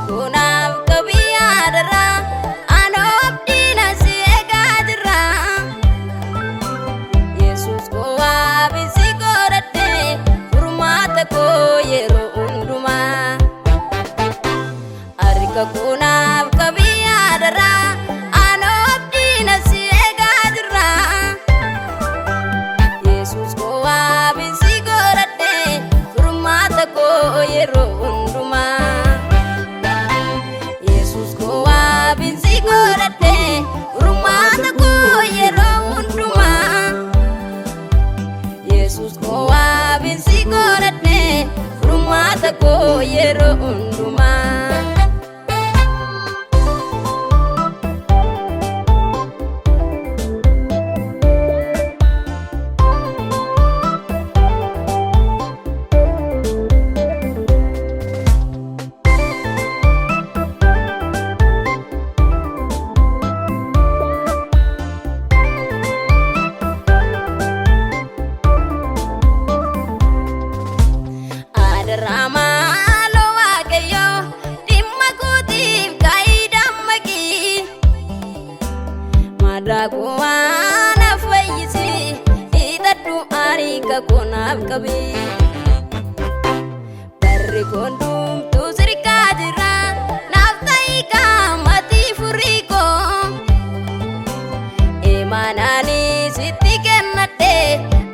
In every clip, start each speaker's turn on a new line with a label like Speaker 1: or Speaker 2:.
Speaker 1: kunaaf qabiyaa darraa anoof diina si eegaa jirra Yesuus koo waabin si godhadhe furmaata koo yeroo hundumaa harka kunaaf qabiyaa darraa anoof diina si eegaa jirra Yesuus koo waabin si godhadhe furmaata koo yeroo hundumaa Yesuus koo waabin si godhadhe furmaata koo yeroo hundumaa Yesuus koo waabin si godhadhe furmaata koo yeroo hundumaa Ramalo waaqayyo dhimma kootiif ka'ii dammaqi madaaku waan fayyisi hidhadhu ariika koonaaf qabi barri koon dhumtuu sirkaa jira naaf ta'ii qaamatii furii koo imaanaani sitti kennadhe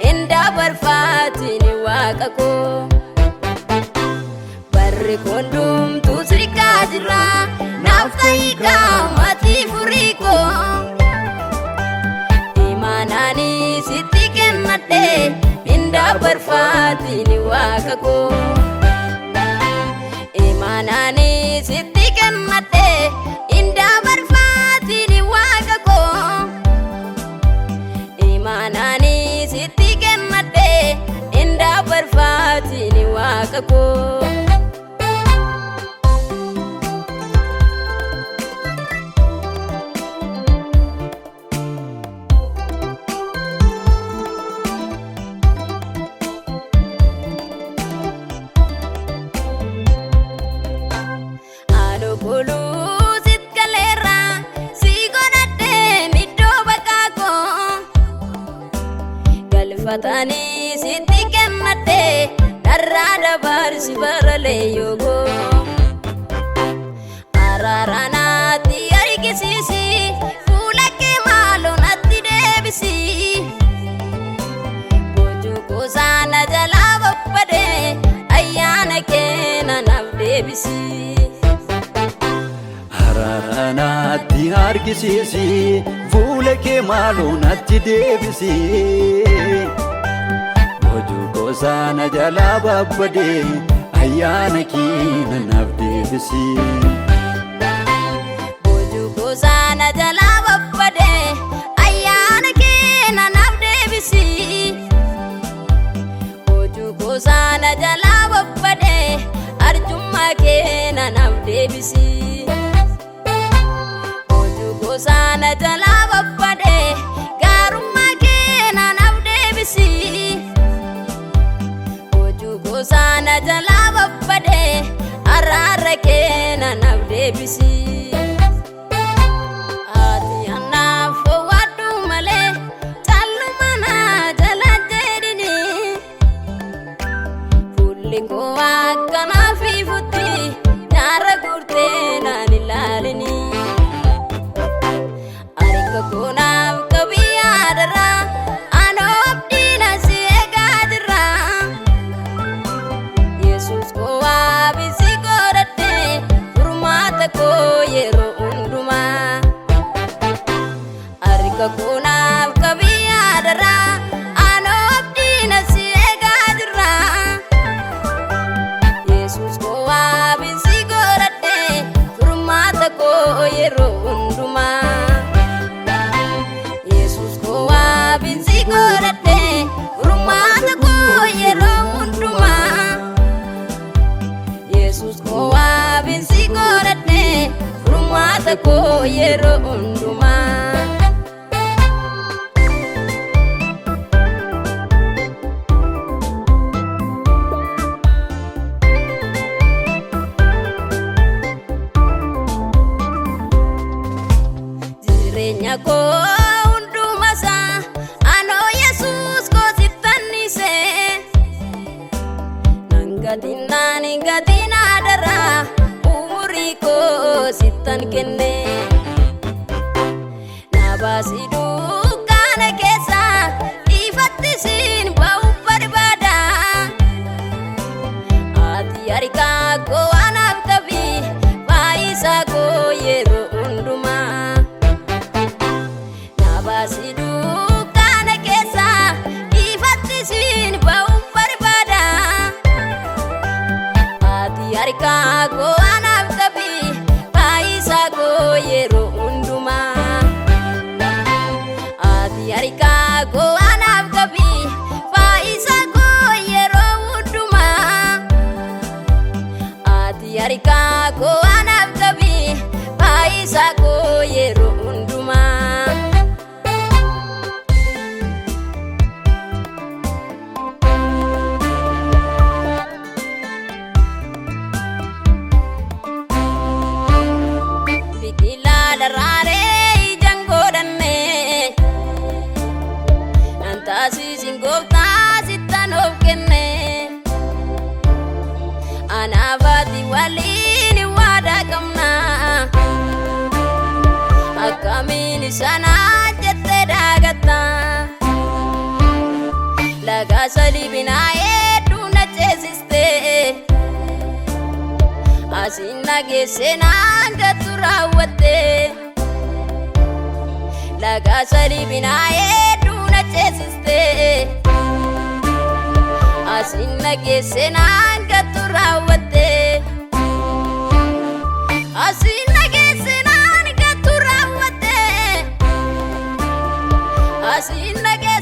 Speaker 1: hin dabarfaatiin waaqa koo barri koon dhumtuu sirkaa jira naaf ta'ii qaamatii furii koo imaanaani sitti kennadhe hin dabarfaatiin waaqa koo imaanaani sitti kennadhe hin dabarfaatiin waaqa koo imaanaani sitti kennadhe hin dabarfaatiin waaqa koo Kulusit galera si godhadhe middoo bakkaa koo galfatani sitti kennadhe dharraa dabarsi bara leeyyoo koo araara naatti argisiisi fuula kee maaloo natti deebisi boojuu koo saana jalaa babbade ayyaana kee naaf deebisi
Speaker 2: Araaraanaatti argisiisi fuula kee maaloo natti deebisi boojuu koo saana jalaa babbade ayyaana kee naaf deebisi
Speaker 1: boojuu koo saana jalaa babbade ayyaana kee naaf deebisi boojuu koo saana jalaa babbade arjummaa kee naaf deebisi Sana jalaa babbade gaarummaa kee naaf deebisi boojuu koo saana jalaa babbade araara kee naaf deebisi ati anaaf wadhu malee calluma na jala jedhini fuulli koo akkanaaf ifutti nyaara gurtee naan ilaalini kunaaf qabiyaa darraa anoof diina si eegaa jirra Yesuus koo waabin si godhadhe furmaata koo yeroo hundumaa harka kunaaf qabiyaa darraa anoof diina si eegaa jirra Yesuus koo waabin si godhadhe furmaata koo yeroo hundumaa Waabin si godhadhe furmaata koo yeroo hundumaa Yesuus koo waabin si godhadhe furmaata koo yeroo hundumaa gatinaan gatiin adaraa umurii koo sittan kenne na baasi dukkana keessa ifatti siin ba'u barbaada ati harkaa koo anaaf qabi baay'isaa koo yeroo hundumaa na baasi dukkana keessa ifatti siin ba'u barbaada ati harkaa koo anaaf qabi baay'isaa koo yeroo hundumaa ati harkaa koo anaaf qabi baay'isaa koo yeroo hundumaa ati harkaa koo anaaf qabi baay'isaa koo yeroo hundumaa biqilaa daraaree ijaan godhanne nan taasisin gooftaa sittan of kenne anaafati waliin waadaa qabna akkamiin sanaa jettee daagatta laga salibinaa hedduu na ceesiste asiin nageesse naan gattu raawwatte laga salibinaa hedduu na ceesiste asiin nageesse naan gattu raawwatte asiin nageesse naan gattu raawwatte asiin nageesse